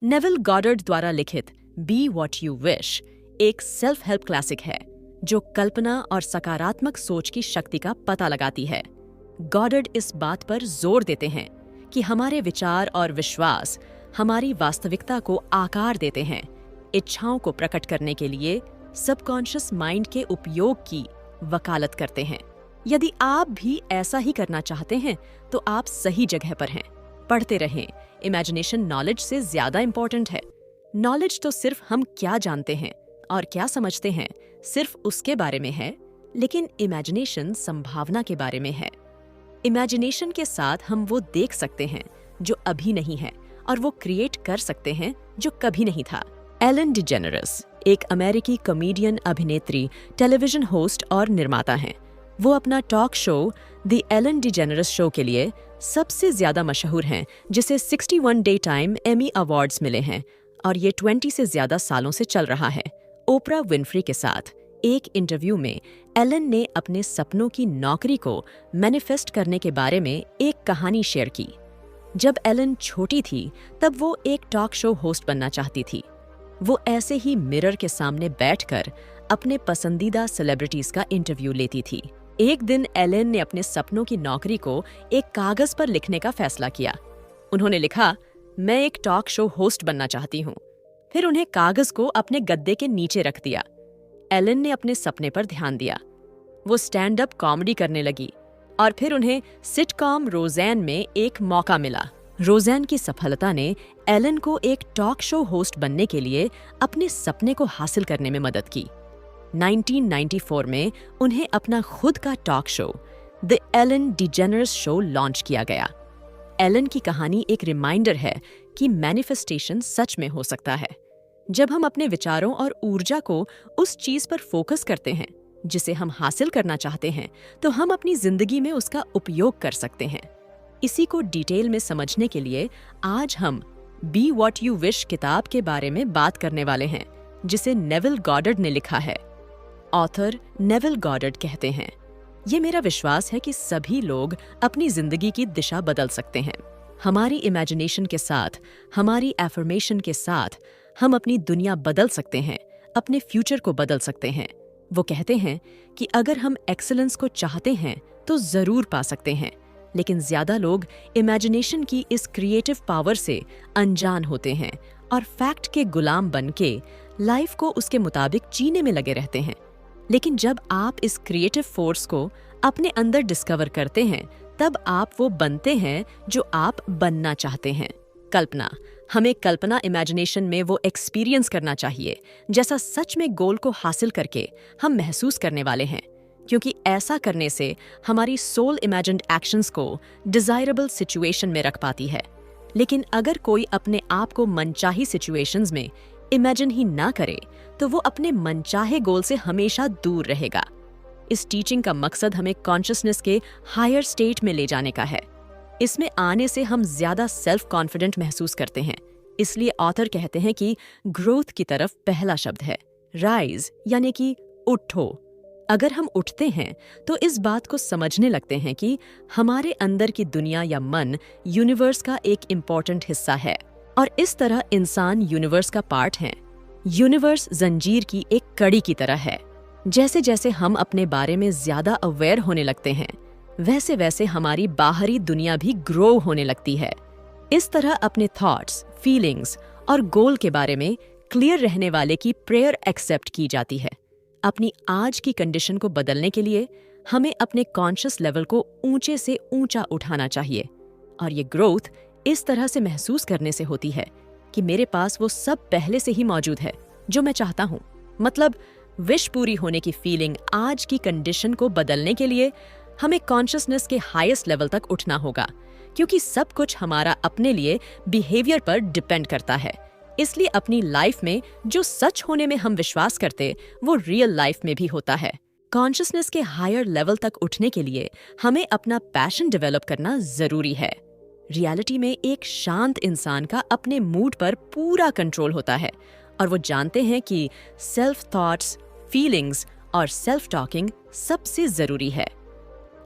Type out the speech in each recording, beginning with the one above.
Neville गॉडर्ड द्वारा लिखित be what you wish एक सेल्फ हेल्प क्लासिक है जो कल्पना और सकारात्मक सोच की शक्ति का पता लगाती है। गॉडर्ड इस बात पर जोर देते हैं कि हमारे विचार और विश्वास हमारी वास्तविकता को आकार देते हैं। इच्छाओं को प्रकट करने के लिए सबकॉन्शियस माइंड के उपयोग की वकालत करते हैं। यदि आप भी ऐसा ही करना चाहते हैं तो आप सही जगह पर हैं। पढ़ते रहें। इमेजिनेशन नॉलेज से ज्यादा इंपॉर्टेंट है। नॉलेज तो सिर्फ हम क्या जानते हैं और क्या समझते हैं सिर्फ उसके बारे में है, लेकिन इमेजिनेशन संभावना के बारे में है। इमेजिनेशन के साथ हम वो देख सकते हैं जो अभी नहीं है और वो क्रिएट कर सकते हैं जो कभी नहीं था। एलन डिजेनेरेस एक अमेरिकी कॉमेडियन, अभिनेत्री, टेलीविजन होस्ट और निर्माता हैं। वो अपना talk show the Ellen DeGeneres show के लिए सबसे ज्यादा मशहूर हैं, जिसे 61 डे टाइम एमी अवार्ड्स मिले हैं और ये 20 से ज्यादा सालों से चल रहा है। ओपरा विनफ्री के साथ एक इंटरव्यू में एलन ने अपने सपनों की नौकरी को मैनिफेस्ट करने के बारे में एक कहानी शेयर की। जब एलन छोटी थी तब वो एक टॉक शो होस्ट बनना चाहती थी। वो ऐसे ही मिरर के सामने बैठकर अपने पसंदीदा सेलिब्रिटीज का इंटरव्यू लेती थी। एक दिन एलन ने अपने सपनों की नौकरी को एक कागज पर लिखने का फैसला किया। उन्होंने लिखा, मैं एक टॉक शो होस्ट बनना चाहती हूँ। फिर उन्हें कागज को अपने गद्दे के नीचे रख दिया। एलन ने अपने सपने पर ध्यान दिया। वो स्टैंड अप कॉमेडी करने लगी और फिर उन्हें सिटकॉम रोज़ैन में एक मौका मिला। रोज़ैन की सफलता ने एलन को एक टॉक शो होस्ट बनने के लिए अपने सपने को हासिल करने में मदद की। 1994 में उन्हें अपना खुद का talk show the Ellen DeGeneres show launch किया गया। एलन की कहानी एक रिमाइंडर है कि मैनिफेस्टेशन सच में हो सकता है। जब हम अपने विचारों और ऊर्जा को उस चीज पर फोकस करते हैं जिसे हम हासिल करना चाहते हैं, तो हम अपनी जिंदगी में उसका उपयोग कर सकते हैं। इसी को डिटेल में समझने के लिए आज हम बी वॉट यू विश किताब के बारे में बात करने वाले हैं, जिसे नेविल गॉडर्ड ने लिखा है। ऑथर नेविल गॉडर्ड कहते हैं, ये मेरा विश्वास है कि सभी लोग अपनी जिंदगी की दिशा बदल सकते हैं। हमारी इमेजिनेशन के साथ, हमारी एफर्मेशन के साथ हम अपनी दुनिया बदल सकते हैं, अपने फ्यूचर को बदल सकते हैं। वो कहते हैं कि अगर हम एक्सीलेंस को चाहते हैं तो जरूर पा सकते हैं, लेकिन ज्यादा लोग इमेजिनेशन की इस क्रिएटिव पावर से अनजान होते हैं और फैक्ट के गुलाम बनके लाइफ को उसके मुताबिक जीने में लगे रहते हैं। लेकिन जब आप इस क्रिएटिव फोर्स को अपने अंदर डिस्कवर करते हैं, तब आप वो बनते हैं जो आप बनना चाहते हैं। कल्पना, हमें कल्पना इमेजिनेशन में वो एक्सपीरियंस करना चाहिए जैसा सच में गोल को हासिल करके हम महसूस करने वाले हैं, क्योंकि ऐसा करने से हमारी सोल इमेजिन्ड एक्शंस को डिजायरेबल सिचुएशन में रख पाती है। लेकिन अगर कोई अपने आप को मनचाही सिचुएशंस में इमेजिन ही ना करे तो वो अपने मनचाहे गोल से हमेशा दूर रहेगा। इस टीचिंग का मकसद हमें कॉन्शियसनेस के हायर स्टेट में ले जाने का है। इसमें आने से हम ज्यादा सेल्फ कॉन्फिडेंट महसूस करते हैं। इसलिए ऑथर कहते हैं कि ग्रोथ की तरफ पहला शब्द है राइज, यानी कि उठो। अगर हम उठते हैं तो इस बात को समझने लगते हैं कि हमारे अंदर की दुनिया या मन यूनिवर्स का एक इम्पॉर्टेंट हिस्सा है और इस तरह इंसान यूनिवर्स का पार्ट है। यूनिवर्स जंजीर की एक कड़ी की तरह है। जैसे जैसे हम अपने बारे में ज्यादा अवेयर होने लगते हैं, वैसे वैसे हमारी बाहरी दुनिया भी ग्रो होने लगती है। इस तरह अपने थॉट्स, फीलिंग्स और गोल के बारे में क्लियर रहने वाले की प्रेयर एक्सेप्ट की जाती है। अपनी आज की कंडीशन को बदलने के लिए हमें अपने कॉन्शियस लेवल को ऊंचे से ऊंचा उठाना चाहिए, और ये ग्रोथ इस तरह से महसूस करने से होती है कि मेरे पास वो सब पहले से ही मौजूद है जो मैं चाहता हूँ। मतलब विश पूरी होने की फीलिंग आज की कंडीशन को बदलने के लिए हमें कॉन्शियसनेस के हाईएस्ट लेवल तक उठना होगा, क्योंकि सब कुछ हमारा अपने लिए बिहेवियर पर डिपेंड करता है। इसलिए अपनी लाइफ में जो सच होने में हम विश्वास करते, वो रियल लाइफ में भी होता है। कॉन्शियसनेस के हायर लेवल तक उठने के लिए हमें अपना पैशन डेवलप करना जरूरी है। रियलिटी में एक शांत इंसान का अपने मूड पर पूरा कंट्रोल होता है और वो जानते हैं कि सेल्फ थॉट्स, फीलिंग्स और सेल्फ टॉकिंग सबसे जरूरी है।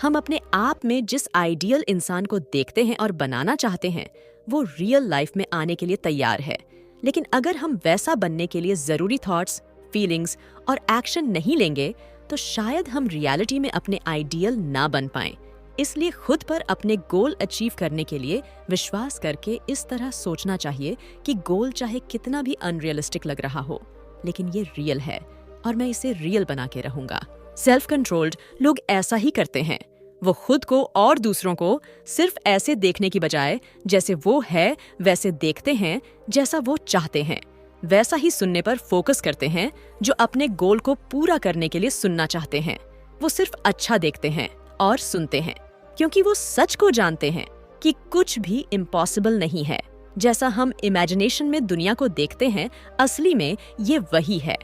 हम अपने आप में जिस आइडियल इंसान को देखते हैं और बनाना चाहते हैं, वो रियल लाइफ में आने के लिए तैयार है। लेकिन अगर हम वैसा बनने के लिए जरूरी थॉट्स, फीलिंग्स और एक्शन नहीं लेंगे तो शायद हम रियलिटी में अपने आइडियल ना बन पाएं। इसलिए खुद पर अपने गोल अचीव करने के लिए विश्वास करके इस तरह सोचना चाहिए कि गोल चाहे कितना भी अनरियलिस्टिक लग रहा हो, लेकिन ये रियल है और मैं इसे रियल बना के रहूंगा। सेल्फ कंट्रोल्ड लोग ऐसा ही करते हैं। वो खुद को और दूसरों को सिर्फ ऐसे देखने की बजाय जैसे वो है वैसे देखते हैं, जैसा वो चाहते हैं वैसा ही सुनने पर फोकस करते हैं, जो अपने गोल को पूरा करने के लिए सुनना चाहते हैं। वो सिर्फ अच्छा देखते हैं और सुनते हैं, क्योंकि वो सच को जानते हैं कि कुछ भी इम्पॉसिबल नहीं है। जैसा हम इमेजिनेशन में दुनिया को देखते हैं, असली में ये वही है।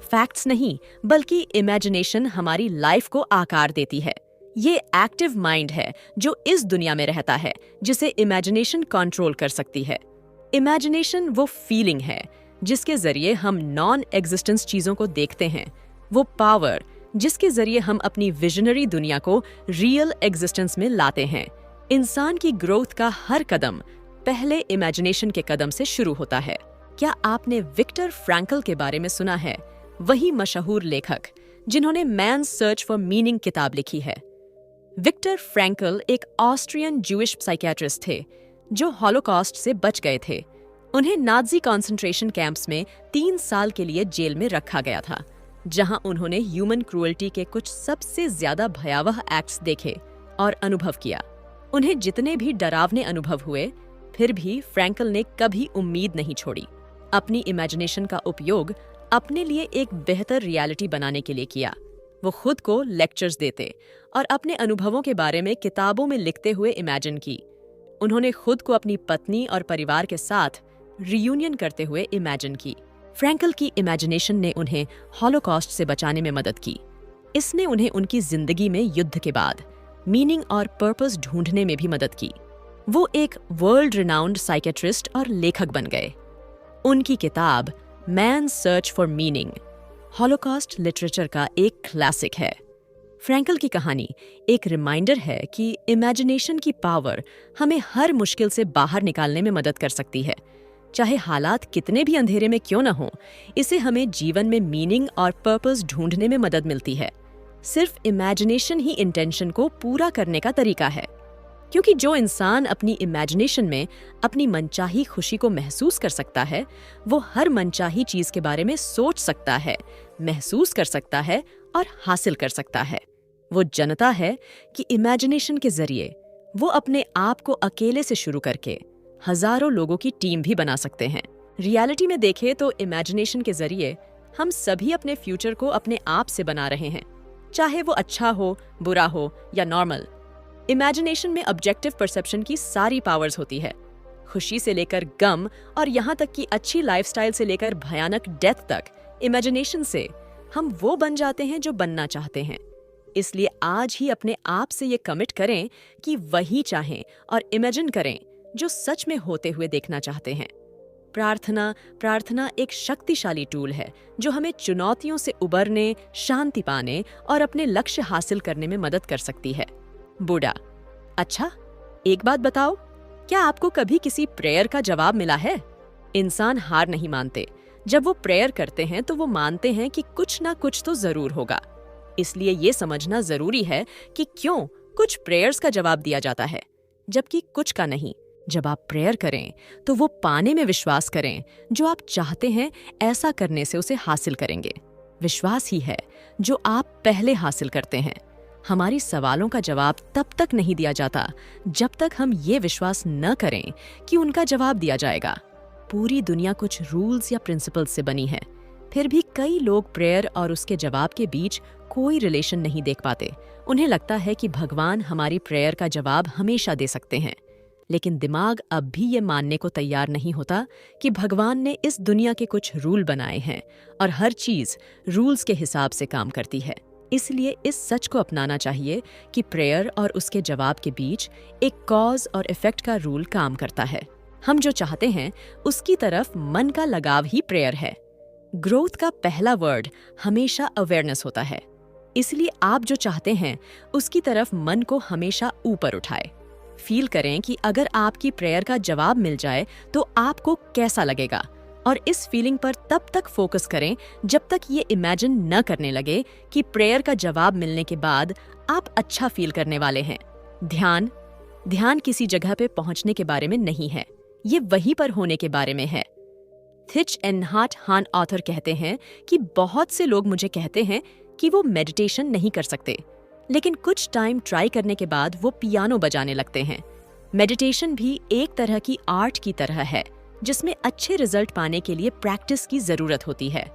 फैक्ट्स नहीं, बल्कि इमेजिनेशन हमारी लाइफ को आकार देती है। ये एक्टिव माइंड है जो इस दुनिया में रहता है, जिसे इमेजिनेशन कंट्रोल कर सकती है। इमेजिनेशन वो फीलिंग है जिसके जरिए हम नॉन एग्जिस्टेंस चीजों को देखते हैं, वो पावर जिसके जरिए हम अपनी विजनरी दुनिया को रियल एग्जिस्टेंस में लाते हैं। इंसान की ग्रोथ का हर कदम पहले इमेजिनेशन के कदम से शुरू होता है। क्या आपने विक्टर फ्रैंकल के बारे में सुना है? वही मशहूर लेखक जिन्होंने मैन्स सर्च फॉर मीनिंग किताब लिखी है। विक्टर फ्रैंकल एक ऑस्ट्रियन ज्यूइश साइकियाट्रिस्ट थे जो हॉलोकॉस्ट से बच गए थे। उन्हें नाजी कॉन्सेंट्रेशन कैंप्स में 3 साल के लिए जेल में रखा गया था, जहां उन्होंने ह्यूमन क्रूएल्टी के कुछ सबसे ज्यादा भयावह एक्ट्स देखे और अनुभव किया। उन्हें जितने भी डरावने अनुभव हुए, फिर भी फ्रैंकल ने कभी उम्मीद नहीं छोड़ी। अपनी इमेजिनेशन का उपयोग अपने लिए एक बेहतर रियलिटी बनाने के लिए किया। वो खुद को लेक्चर्स देते और अपने अनुभवों के बारे में किताबों में लिखते हुए इमेजिन की। उन्होंने खुद को अपनी पत्नी और परिवार के साथ रियूनियन करते हुए इमेजिन की। फ्रैंकल की इमेजिनेशन ने उन्हें हॉलोकॉस्ट से बचाने में मदद की। इसने उन्हें उनकी जिंदगी में युद्ध के बाद मीनिंग और पर्पस ढूंढने में भी मदद की। वो एक वर्ल्ड रिनाउंड साइकियाट्रिस्ट और लेखक बन गए। उनकी किताब man's search for meaning holocaust literature का एक क्लासिक है। फ्रैंकल की कहानी एक रिमाइंडर है कि इमेजिनेशन की पावर हमें हर मुश्किल से बाहर निकालने में मदद कर सकती है। चाहे हालात कितने भी अंधेरे में क्यों न हो, इसे हमें जीवन में मीनिंग और पर्पस ढूंढने में मदद मिलती है। सिर्फ इमेजिनेशन ही इंटेंशन को पूरा करने का तरीका है, क्योंकि जो इंसान अपनी इमेजिनेशन में अपनी मनचाही खुशी को महसूस कर सकता है, वो हर मनचाही चीज के बारे में सोच सकता है, महसूस कर सकता है और हासिल कर सकता है। वो जनता है कि इमेजिनेशन के जरिए वो अपने आप को अकेले से शुरू करके हजारों लोगों की टीम भी बना सकते हैं। रियलिटी में देखें तो इमेजिनेशन के जरिए हम सभी अपने फ्यूचर को अपने आप से बना रहे हैं, चाहे वो अच्छा हो, बुरा हो या नॉर्मल। इमेजिनेशन में ऑब्जेक्टिव परसेप्शन की सारी पावर्स होती है। खुशी से लेकर गम और यहाँ तक कि अच्छी लाइफस्टाइल से लेकर भयानक डेथ तक, इमेजिनेशन से हम वो बन जाते हैं जो बनना चाहते हैं। इसलिए आज ही अपने आप से ये कमिट करें कि वही चाहें और इमेजिन करें जो सच में होते हुए देखना चाहते हैं। प्रार्थना एक शक्तिशाली टूल है जो हमें चुनौतियों से उबरने, शांति पाने और अपने लक्ष्य हासिल करने में मदद कर सकती है। बूढ़ा: अच्छा, एक बात बताओ, क्या आपको कभी किसी प्रेयर का जवाब मिला है? इंसान हार नहीं मानते। जब वो प्रेयर करते हैं तो वो मानते हैं कि कुछ ना कुछ तो जरूर होगा। इसलिए ये समझना जरूरी है कि क्यों कुछ प्रेयर्स का जवाब दिया जाता है जबकि कुछ का नहीं। जब आप प्रेयर करें तो वो पाने में विश्वास करें। जो आप चाहते हैं, ऐसा करने से उसे हासिल करेंगे। विश्वास ही है जो आप पहले हासिल करते हैं। हमारी सवालों का जवाब तब तक नहीं दिया जाता जब तक हम ये विश्वास न करें कि उनका जवाब दिया जाएगा। पूरी दुनिया कुछ रूल्स या प्रिंसिपल्स से बनी है, फिर भी कई लोग प्रेयर और उसके जवाब के बीच कोई रिलेशन नहीं देख पाते। उन्हें लगता है कि भगवान हमारी प्रेयर का जवाब हमेशा दे सकते हैं, लेकिन दिमाग अब भी ये मानने को तैयार नहीं होता कि भगवान ने इस दुनिया के कुछ रूल बनाए हैं और हर चीज रूल्स के हिसाब से काम करती है। इसलिए इस सच को अपनाना चाहिए कि प्रेयर और उसके जवाब के बीच एक कॉज और इफेक्ट का रूल काम करता है। हम जो चाहते हैं उसकी तरफ मन का लगाव ही प्रेयर है। ग्रोथ का पहला वर्ड हमेशा अवेयरनेस होता है। इसलिए आप जो चाहते हैं उसकी तरफ मन को हमेशा ऊपर उठाए। फील करें कि अगर आपकी प्रेयर का जवाब मिल जाए तो आपको कैसा लगेगा और इस फीलिंग पर तब तक फोकस करें जब तक ये इमेजिन न करने लगे कि प्रेयर का जवाब मिलने के बाद आप अच्छा फील करने वाले हैं। ध्यान किसी जगह पे पहुंचने के बारे में नहीं है, ये वहीं पर होने के बारे में है। थिच एनहार्ट हान ऑथर कहते हैं कि बहुत से लोग मुझे कहते हैं कि वो मेडिटेशन नहीं कर सकते, लेकिन कुछ टाइम ट्राई करने के बाद वो पियानो बजाने लगते हैं। मेडिटेशन भी एक तरह की आर्ट की तरह है, जिसमें अच्छे रिजल्ट पाने के लिए प्रैक्टिस की जरूरत होती है।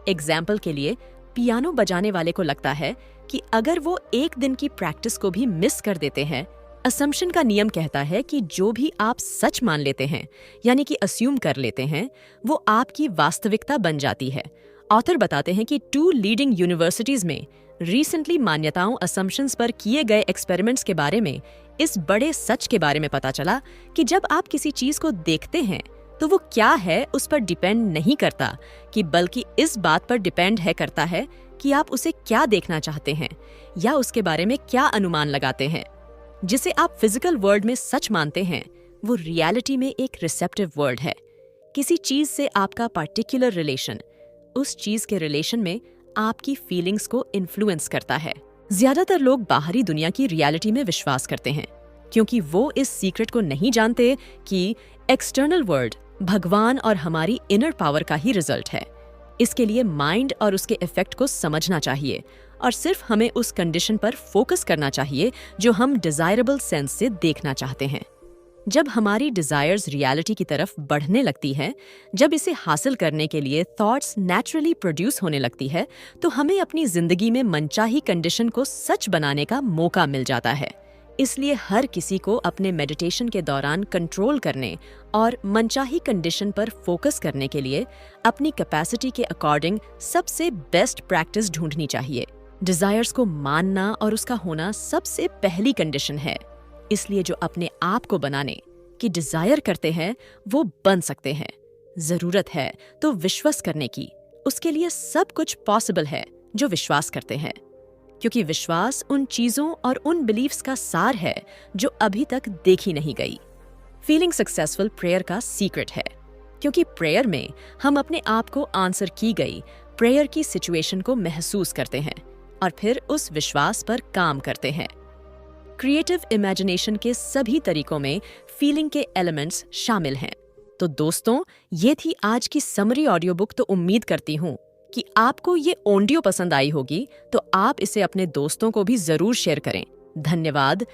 एग्जाम्पल के लिए, पियानो बजाने वाले को लगता है कि अगर वो एक दिन की प्रैक्टिस को भी मिस कर देते हैं, असम्पशन का नियम कहता है कि जो भी आप सच मान लेते हैं, यानी कि अस्यूम कर लेते हैं, वो आपकी वास्तविकता बन जाती है। ऑथर बताते हैं कि 2 लीडिंग यूनिवर्सिटीज में रिसेंटली मान्यताओं असम्पशंस पर किए गए एक्सपेरिमेंट्स के बारे में इस बड़े सच के बारे में पता चला कि जब आप किसी चीज को देखते हैं तो वो क्या है उस पर डिपेंड नहीं करता, कि बल्कि इस बात पर डिपेंड करता है कि आप उसे क्या देखना चाहते हैं या उसके बारे में क्या अनुमान लगाते हैं। जिसे आप फिजिकल वर्ल्ड में सच मानते हैं, वो रियलिटी में एक रिसेप्टिव वर्ल्ड है। किसी चीज से आपका पार्टिकुलर रिलेशन उस चीज के रिलेशन में आपकी फीलिंग्स को इन्फ्लुएंस करता है। ज्यादातर लोग बाहरी दुनिया की रियलिटी में विश्वास करते हैं, क्योंकि वो इस सीक्रेट को नहीं जानते कि एक्सटर्नल वर्ल्ड भगवान और हमारी इनर पावर का ही रिजल्ट है। इसके लिए माइंड और उसके इफेक्ट को समझना चाहिए और सिर्फ हमें उस कंडीशन पर फोकस करना चाहिए जो हम डिजायरेबल सेंस से देखना चाहते हैं। जब हमारी डिजायर्स रियलिटी की तरफ बढ़ने लगती है, जब इसे हासिल करने के लिए थॉट्स नेचुरली प्रोड्यूस होने लगती है, तो हमें अपनी जिंदगी में मनचाही कंडीशन को सच बनाने का मौका मिल जाता है। इसलिए हर किसी को अपने मेडिटेशन के दौरान कंट्रोल करने और मनचाही कंडीशन पर फोकस करने के लिए अपनी कैपेसिटी के अकॉर्डिंग सबसे बेस्ट प्रैक्टिस ढूंढनी चाहिए। डिजायर्स को मानना और उसका होना सबसे पहली कंडीशन है। इसलिए जो अपने आप को बनाने की डिजायर करते हैं वो बन सकते हैं। जरूरत है तो विश्वास करने की, उसके लिए सब कुछ पॉसिबल है जो विश्वास करते हैं, क्योंकि विश्वास उन चीजों और उन बिलीफ्स का सार है जो अभी तक देखी नहीं गई। फीलिंग सक्सेसफुल प्रेयर का सीक्रेट है, क्योंकि प्रेयर में हम अपने आप को आंसर की गई प्रेयर की सिचुएशन को महसूस करते हैं और फिर उस विश्वास पर काम करते हैं। क्रिएटिव इमेजिनेशन के सभी तरीकों में फीलिंग के एलिमेंट्स शामिल हैं। तो दोस्तों, ये थी आज की समरी ऑडियो बुक। तो उम्मीद करती हूँ कि आपको ये ऑडियो पसंद आई होगी, तो आप इसे अपने दोस्तों को भी जरूर शेयर करें। धन्यवाद।